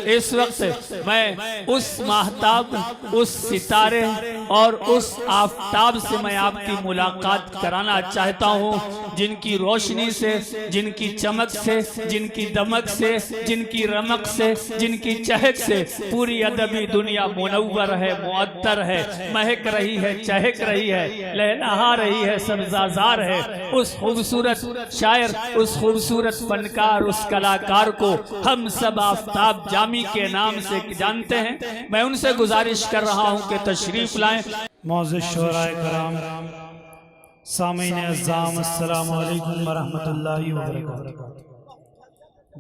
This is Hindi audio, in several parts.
इस वक्त मैं उस महताब, उस सितारे और उस आफताब से मैं आपकी मुलाकात कराना चाहता हूँ, जिनकी रोशनी से, जिनकी चमक से, जिनकी दमक से, जिनकी रमक से, जिनकी चहक से पूरी अदबी दुनिया मुनव्वर है, मुअत्तर है, महक रही है, चहक रही है, लहलहा रही है, सब्जाजार है। उस खूबसूरत शायर, उस खूबसूरत फनकार, उस कलाकार को हम सब आफताब जामी के नाम से जानते हैं। मैं उनसे गुजारिश कर रहा हूं कि तशरीफ लाएं। मौजूद शोराए कराम, सामीन अज़्ज़ाम, अस्सलामु अलैकुम वरहमतुल्लाहि वबरकातुहू।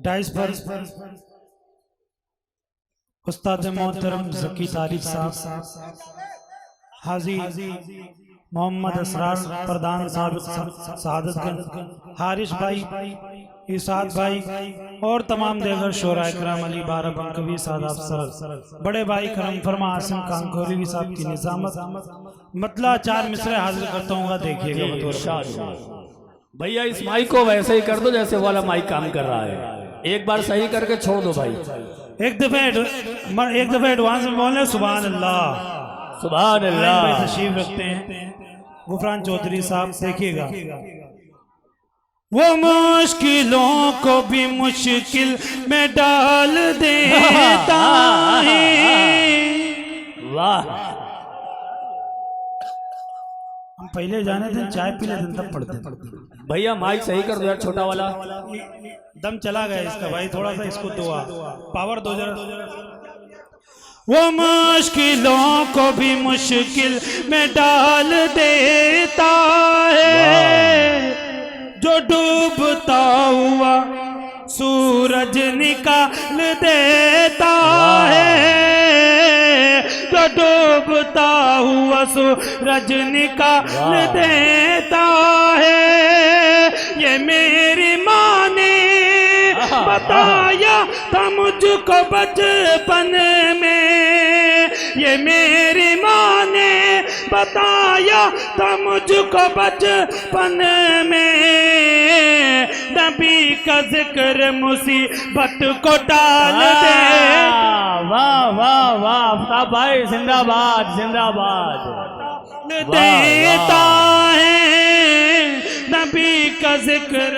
डाइस पर उस्ताद मोहतरम ज़की तारिक साहब, हाजी मोहम्मद असरार प्रधान सादतगंज, हारिश भाई, इसाद भाई और तमाम देगर शोराए कराम, अली बारा कबीर सादाब सर, बड़े भाई करम फरमा आसिम खान कोहली साहब की निजामत मतला 4 मिसरे हाजिर करता हूँ, देखिएगा। भैया इस माइक को वैसे ही कर दो जैसे वाला माइक काम कर रहा है, एक बार सही करके छोड़ दो भाई। एक दफे एडवांस में बोले सुभान अल्लाह, सुभान अल्लाह। तशरीफ रखते हैं गुफरान चौधरी साहब, देखिएगा। वो मुश्किलों को भी मुश्किल में डाल देता है। वाह, हम पहले जाने थे, चाय पी लेते तब पढ़ते। भैया माइक सही कर दो यार, छोटा वाला दम चला गया इसका भाई, थोड़ा सा इसको दुआ पावर दो जरा। वो मुश्किलों को भी मुश्किल में डाल देता है, जो डूबता हुआ सूरज निकाल देता है, जो डूबता हुआ सूरज निकाल देता है। ये मेरी माँ ने बताया था मुझको बचपन में, ये मेरी माँ ने बताया था मुझको बचपन में, नबी का जिक्र मुसीबत को टाल दे। वाह वाह वाह भाई, जिंदाबाद जिंदाबाद। देता है नबी का जिक्र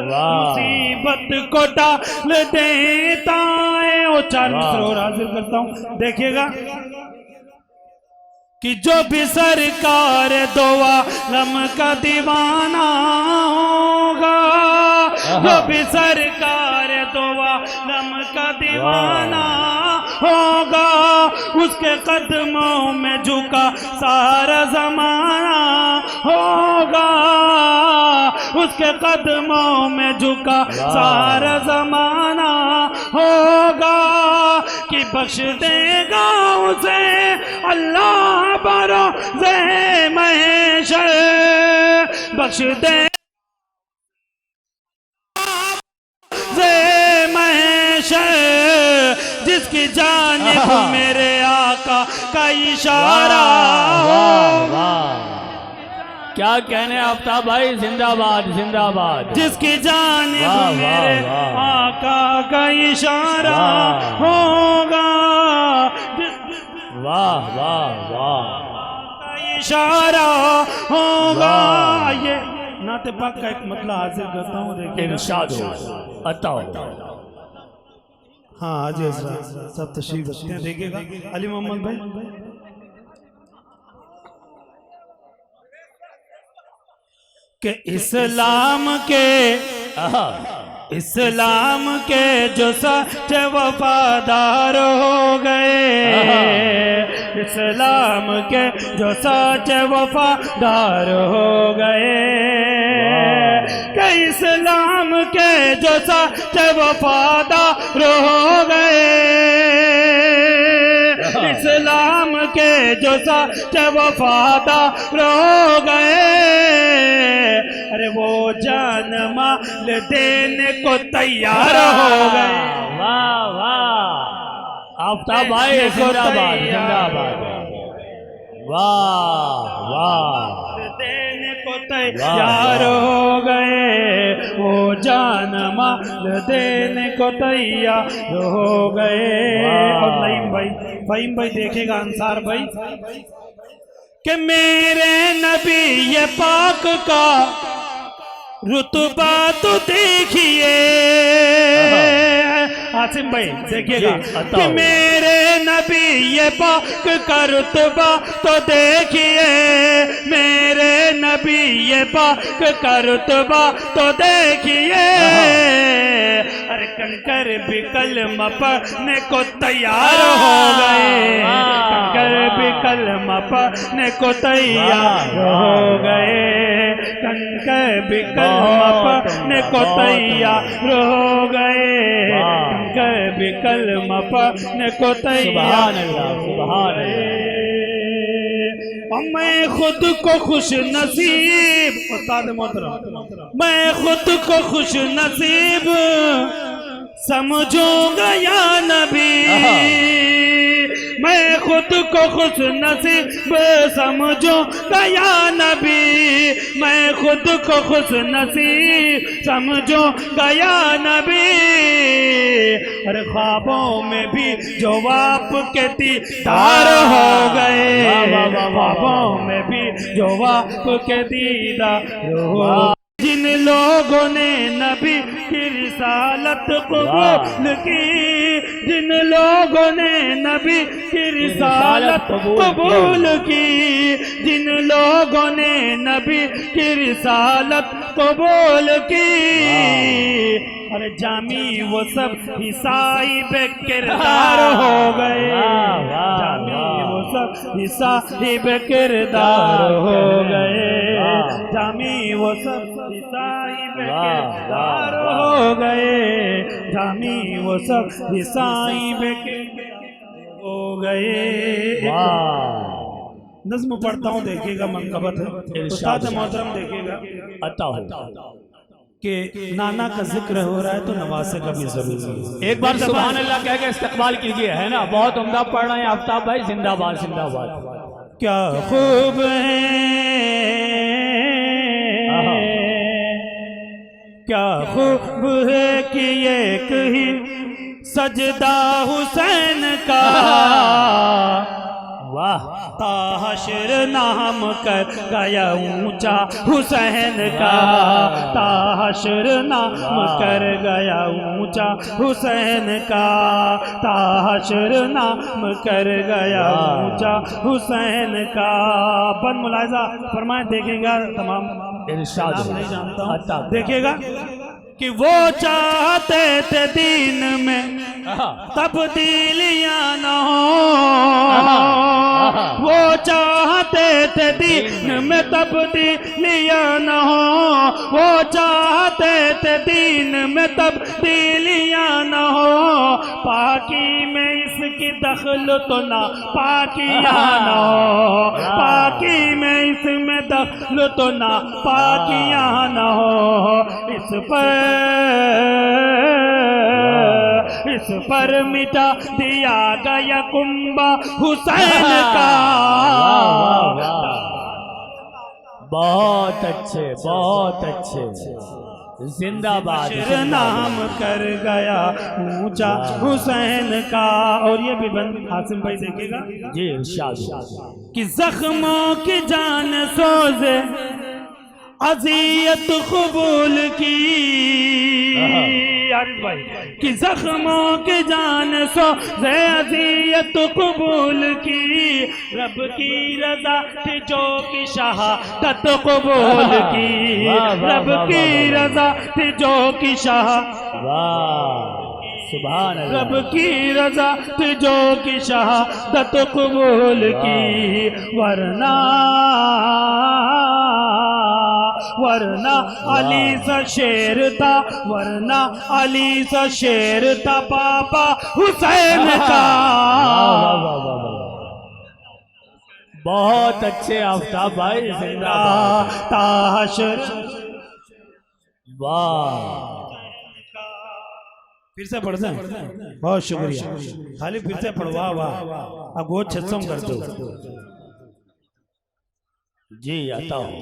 मुसीबत को टाल देता है। वो 4 मिसरे और हाजिर करता हूँ, देखिएगा कि जो भी सरकार दो आलम का दीवाना होगा, जो भी सरकार दो आलम का दीवाना होगा, उसके कदमों में झुका सारा जमाना होगा, उसके कदमों में झुका सारा जमाना होगा, कि बख्श देगा उसे अल्लाह बरोज़े महशर, बख्श दे महशर, जिसकी जानिब मेरे आका का इशारा। क्या कहने आफ्ताब भाई, जिंदाबाद जिंदाबाद। जिसकी जानिब मेरे आका का इशारा होगा, वाह वाह वाह, इशारा होगा। ये नाते पाक का एक मतलब हाजिर करता हूँ, देखिए इरशाद हो अता। हाँ हाजी सब तशरीफ रखते हैं, देखिएगा अली मोहम्मद भाई। के इस्लाम के जो सच्चे वफादार हो गए, इस्लाम के जो सच्चे वफादार हो गए, के इस्लाम के जो सच्चे वफादार हो गए, इस्लाम के जो सच्चे वफादार हो गए, अरे वो जान माल देने को तैयार हो गए। वाह वाह, आफ्ताब भाई जिंदाबाद जिंदाबाद। वाह वाह देने को तैयार हो गए, वो जान माल देने को तैयार हो गए। और फहीम भाई देखेगा अंसार भाई कि मेरे नबी ये पाक का रुतबा तो देखिए, आसिम भाई देखिएगा कि मेरे नबी ये पाक का रुतबा तो देखिए, मेरे नबी ये पाक का रुतबा तो देखिए। अरे कंकर भी कलमा पढ़ने को तैयार हो गए, कंकर भी कलमा पढ़ने को तैयार हो गए, कंकर भी कलमा पढ़ने को तैयार हो गए, कंकर भी कलमा पढ़ने को तैयार हो गए। और मैं खुद को खुश नसीब, उस्ताद मोहतरम, मैं खुद को खुश नसीब समझूंगा या नबी, मैं खुद को खुश नसीब समझूंगा या नबी, मैं खुद को खुश नसीब समझूंगा या नबी। अरे ख्वाबों में भी जो आपके दीदार हो गए, ख्वाबों में भी जो आपके दीदार हो, जिन लोगों ने नबी की रिसालत कबूल की, जिन लोगों ने नबी की रिसालत कबूल की, जिन लोगों ने नबी की रिसालत कबूल की। अरे जामी वो सब ईसाई बेकिरदार हो गए, जामी वो सब ईसाई बेकिरदार हो गए, जामी वो सब ईसाई बेकिरदार हो गए, जामी वो सब ईसाई बेकिरदार हो गए। नज़्म पढ़ता हूँ देखिएगा, मनकबत है, उस्ताद मोहतरम देखिएगा अता हो कि नाना का जिक्र हो रहा है तो नवासे का भी जरूरी है। एक बार सुभान अल्लाह कह के इस्तकबाल कीजिए, है ना, बहुत उम्दा पढ़ रहे हैं आफ्ताब भाई, जिंदाबाद जिंदाबाद। क्या खूब है, क्या खूब है कि एक ही सजदा हुसैन का, वाह, ताहशर नाम कर गया ऊंचा हुसैन का, ताहशर नाम कर गया ऊंचा हुसैन का, ताहशर नाम कर गया ऊंचा हुसैन का। बन मुलाहिजा फरमाए, देखेगा तमाम इरशाद नहीं जानता हूँ, देखिएगा कि वो चाहते थे दीन में तब्दीलियां न हो, वो चाहते थे दीन में तब्दीलियां न हो, वो चाहते थे दीन में तब्दीलियां न हो, पाकी में इसकी दखल तो ना पाकियां न हो, पाकी में इसमें दखल तो ना पाकियां न हो। इस पर मिटा दिया गया कुंबा हुसैन का। बहुत अच्छे, बहुत अच्छे, जिंदाबाद। नाम कर गया ऊंचा हुसैन का। और ये भी बंद आसिम भाई देखेगा जी, इरशाद कि जख्मों की जान सोजे अजियत कबूल की, भाई कि जख्मों के जान सो अजियत कबूल की, रब की रजा थी जो की शहादत कबूल की, रब की रजा थी जो की रब की रजा थी जो की शहादत कबूल की। वरना अली सा शेर था, वरना अली सा शेर था पापा हुसैन का। बहुत अच्छे आफ्ताब भाई, जिंदाबाद। ताहशर, वाह, फिर से पढ़ते हैं, बहुत शुक्रिया, खाली फिर से पढ़वा, वाह, अब वो छत्सम कर दो। जी आता हूँ।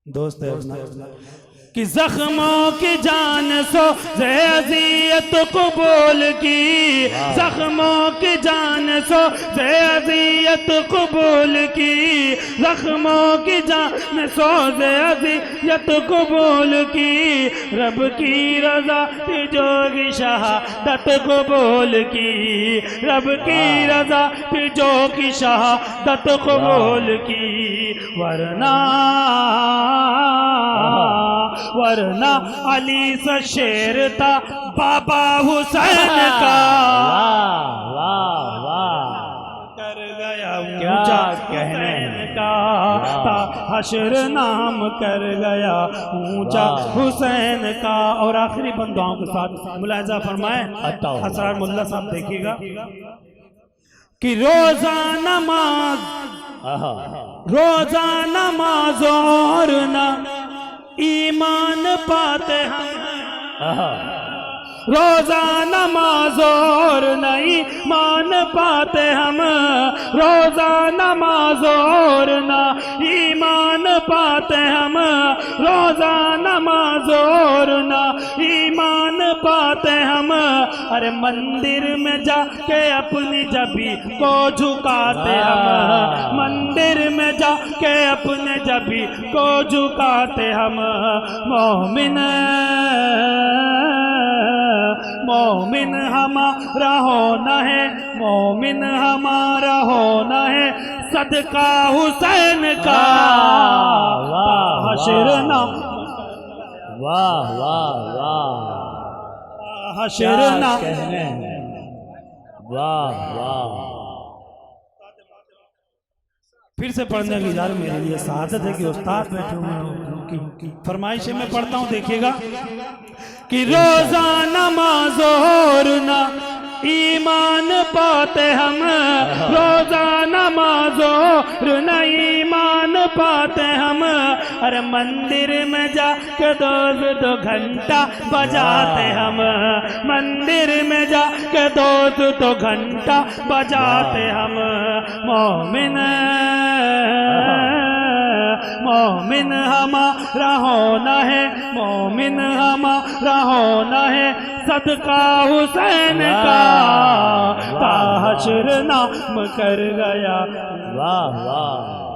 दोस्त है कि जख्मों की जान सो अज़ियत कबूल की, जख्मों की जान सो अज़ियत कबूल की, जख्मों की जान सो अज़ियत कबूल की, रब की रज़ा तिजोगी शहादत कबूल की, रब की रज़ा तिजोगी शहादत कबूल की, वरना अली से शेर था बाबा हुसैन का। वाह वाह कर गया क्या ऊंचा कहने का, ता हशर नाम कर गया ऊंचा हुसैन का। और आखिरी बंदुआओं के साथ मुलाजा फरमाए असरार मुल्ला साहब, देखिएगा कि रोजा नमाज और ना ईमान पाते हैं, रोजा नमाज और नहीं मान पाते हम, रोजा नमाज और ना ईमान पाते हम, रोजा नमाज और ना ईमान पाते हम। अरे मंदिर में जाके अपनी जबी को झुकाते हम, मंदिर में जाके अपने जबी को झुकाते हम। मोमिन हमारा होना है, मोमिन हमारा होना है, सदका हुसैन का हशरना। वाह वाह वाह हशरना। वाह वाह। फिर से पढ़ने की इजाजत मेरे लिए सआदत है कि उस्ताद बैठे हुए हैं, उनकी फरमाइश में पढ़ता हूँ। देखिएगा कि रोजा नमाज और ना ईमान पाते हम, रोजा नमाज और ना ईमान पाते हम। अरे मंदिर में जाके दो घंटा बजाते हम, मंदिर में जाके दो घंटा बजाते हम। मोमिन हमारा होना है, मोमिन हमारा होना है, सदका हुसैन का हशर नाम कर गया। वाह वाह।